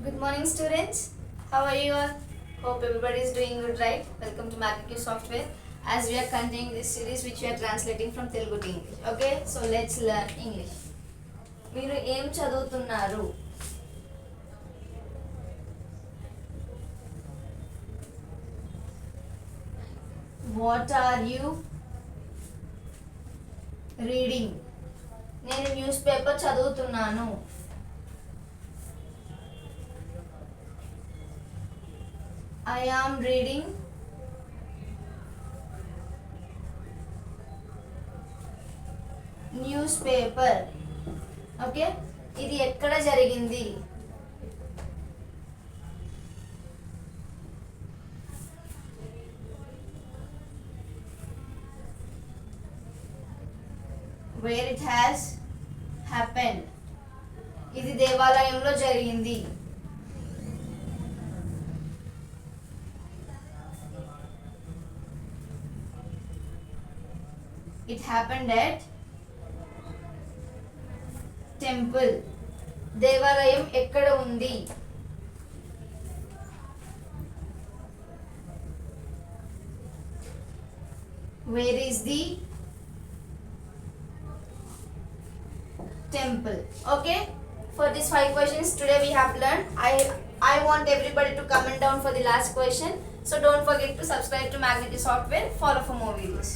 Good morning, students. How are you all? Hope everybody is doing good, right? Welcome to Magneq software. As we are continuing this series which we are translating from Telugu to English. Okay, so let's learn English. మీరు ఏం చదువుతున్నారు? What are you reading? నేను news paper చదువుతున్నాను. I am reading newspaper. Okay, ఇది ఎక్కడ జరిగింది? Where it has happened. ఇది దేవాలయంలో జరిగింది. It happened at temple. దేవాలయం ఎక్కడ ఉంది? Where is the temple? Okay, for these 5 questions today we have learned. I want everybody to comment down for the last question. So don't forget to subscribe to Magneq software. Follow for more videos.